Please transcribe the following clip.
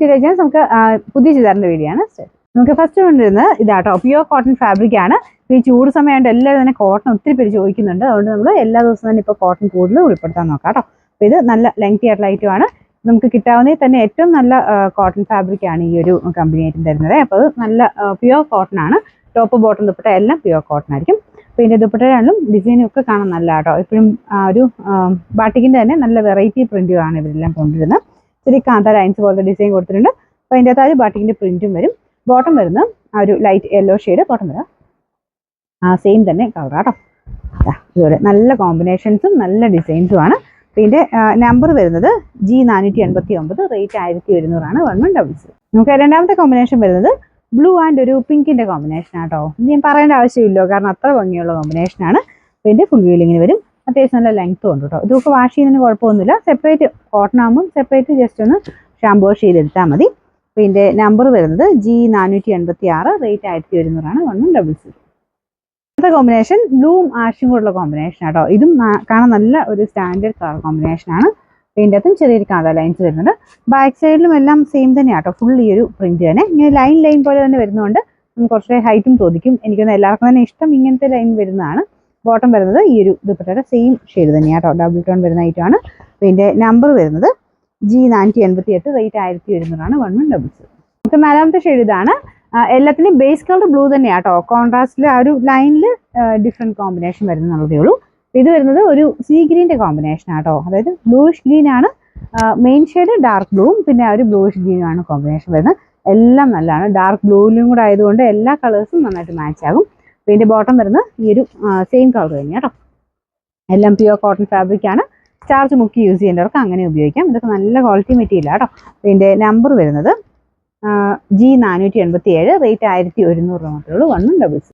To രജൻസ്. നമുക്ക് പുതിയ ചുരിദാറിന്റെ video ആണ്. നമുക്ക് ഫസ്റ്റ് കൊണ്ടുവരുന്നത് ഇതാട്ടോ, പ്യുവർ കോട്ടൺ ഫാബ്രിക് ആണ്. ഈ ചൂട് സമയമായിട്ട് എല്ലാവരും തന്നെ കോട്ടൺ ഒത്തിരി പേര് ചോദിക്കുന്നുണ്ട്. അതുകൊണ്ട് നമ്മൾ എല്ലാ ദിവസവും തന്നെ ഇപ്പോൾ കോട്ടൺ കൂടുതൽ ഉൾപ്പെടുത്താൻ നോക്കാം കേട്ടോ. അപ്പോൾ ഇത് നല്ല ലെങ്തി ആയിട്ടുള്ള ഐറ്റമാണ്. നമുക്ക് കിട്ടാവുന്നതിൽ തന്നെ ഏറ്റവും നല്ല കോട്ടൺ ഫാബ്രിക് ആണ് ഈ ഒരു കമ്പനിയായിട്ട് തരുന്നത്. അപ്പോൾ അത് നല്ല പ്യുവർ കോട്ടൺ ആണ്. ടോപ്പ് ബോട്ടം ദുപ്പട്ട എല്ലാം പ്യുവർ കോട്ടൺ ആയിരിക്കും. പിന്നെ ദുപ്പട്ടയാണെങ്കിലും ഡിസൈനും ഒക്കെ കാണാൻ നല്ല കേട്ടോ. എപ്പോഴും ഒരു ബാട്ടിക്കിൻ്റെ തന്നെ നല്ല വെറൈറ്റി പ്രിന്റുമാണ് ഇവരെല്ലാം കൊണ്ടുവരുന്നത്. ഇത്തിരി കാന്ത ലൈൻസ് പോലത്തെ ഡിസൈൻ കൊടുത്തിട്ടുണ്ട്. അപ്പോൾ അതിൻ്റെ അകത്ത് ബാട്ടിക്കിൻ്റെ പ്രിന്റും വരും. ബോട്ടം വരുന്ന ആ ഒരു ലൈറ്റ് യെല്ലോ ഷെയ്ഡ് ബോട്ടം വരാം. സെയിം തന്നെ കളർ കേട്ടോ. ഇതുപോലെ നല്ല കോമ്പിനേഷൻസും നല്ല ഡിസൈൻസും ആണ്. പിന്നെ നമ്പർ വരുന്നത് G489, റേറ്റ് 1100 1100. നമുക്ക് രണ്ടാമത്തെ കോമ്പിനേഷൻ വരുന്നത് ബ്ലൂ ആൻഡ് ഒരു പിങ്കിന്റെ കോമ്പിനേഷൻ ആട്ടോ. ഇനി ഞാൻ പറയേണ്ട ആവശ്യമില്ലോ, കാരണം അത്ര ഭംഗിയുള്ള കോമ്പിനേഷനാണ്. പിന്നെ ഫുൾ വീലിങ്ങിന് വരും. അത്യാവശ്യം നല്ല ലെങ്ത്തും ഉണ്ട് കേട്ടോ. ഇതൊക്കെ വാഷ് ചെയ്യുന്നതിന് കുഴപ്പമൊന്നുമില്ല. സെപ്പറേറ്റ് കോട്ടൺ ആകുമ്പോൾ സെപ്പറേറ്റ് ജസ്റ്റ് ഒന്ന് ഷാമ്പു വാഷ് ചെയ്തെടുത്താൽ മതി. പിന്നെ നമ്പർ വരുന്നത് G486, റേറ്റ് 1100 1100. അടുത്ത കോമ്പിനേഷൻ ബ്ലൂവും ആഷും കൂടെയുള്ള കോമ്പിനേഷൻ ആട്ടോ. ഇതും കാണാൻ നല്ല ഒരു സ്റ്റാൻഡേർഡ് കളർ കോമ്പിനേഷൻ ആണ്. ഇതിൻ്റെ അകത്തും ചെറിയൊരു കാന്ത ലൈൻസ് വരുന്നുണ്ട്. ബാക്ക് സൈഡിലും എല്ലാം സെയിം തന്നെയാണ് കേട്ടോ. ഫുൾ ഈ ഒരു പ്രിന്റ് തന്നെ ഇങ്ങനെ ലൈൻ പോലെ തന്നെ വരുന്നതുകൊണ്ട് നമുക്ക് കുറച്ചുകൂടെ ഹൈറ്റും തോന്നിക്കും. എനിക്കൊന്ന് എല്ലാവർക്കും തന്നെ ഇഷ്ടം ഇങ്ങനത്തെ ലൈൻ വരുന്നതാണ്. ബോട്ടം വരുന്നത് ഈ ഒരു ദുപ്പട്ടയുടെ സെയിം ഷെയ്ഡ് തന്നെയാണ് കേട്ടോ. ഡബിൾ ടോൺ വരുന്ന ഐറ്റമാണ്. പിന്നെ നമ്പർ വരുന്നത് G488, റേറ്റ് 1100 1100. നമുക്ക് നാലാമത്തെ ഷെയ്ഡ് ഇതാണ്. എല്ലാത്തിനും ബേസ് കളർ ബ്ലൂ തന്നെയാണ് കേട്ടോ. കോൺട്രാസ്റ്റിൽ ആ ഒരു ലൈനിൽ ഡിഫറെൻറ്റ് കോമ്പിനേഷൻ വരുന്നുള്ളതേ ഉള്ളൂ. ഇത് വരുന്നത് ഒരു സീ ഗ്രീൻ്റെ കോമ്പിനേഷൻ ആട്ടോ. അതായത് ബ്ലൂയിഷ് ഗ്രീൻ ആണ് മെയിൻ ഷെയ്ഡ്, ഡാർക്ക് ബ്ലൂവും പിന്നെ ആ ഒരു ബ്ലൂയിഷ് ഗ്രീനും ആണ് കോമ്പിനേഷൻ വരുന്നത്. എല്ലാം നല്ലതാണ്. ഡാർക്ക് ബ്ലൂവിലും കൂടെ ആയതുകൊണ്ട് എല്ലാ കളേഴ്സും നന്നായിട്ട് മാച്ച് ആകും. പിന്നെ ബോട്ടം വരുന്നത് ഈ ഒരു സെയിം കളർ തന്നെയാണ് കേട്ടോ. എല്ലാം പ്യുവർ കോട്ടൺ ഫാബ്രിക് ആണ്. സ്റ്റാർച്ച് മുക്കി യൂസ് ചെയ്യേണ്ടവർക്ക് അങ്ങനെ ഉപയോഗിക്കാം. ഇതൊക്കെ നല്ല ക്വാളിറ്റി മെറ്റീരിയൽ കേട്ടോ. പിന്നെ നമ്പർ വരുന്നത് G487, റേറ്റ് 1100 മാത്രമേ ഉള്ളൂ 1100.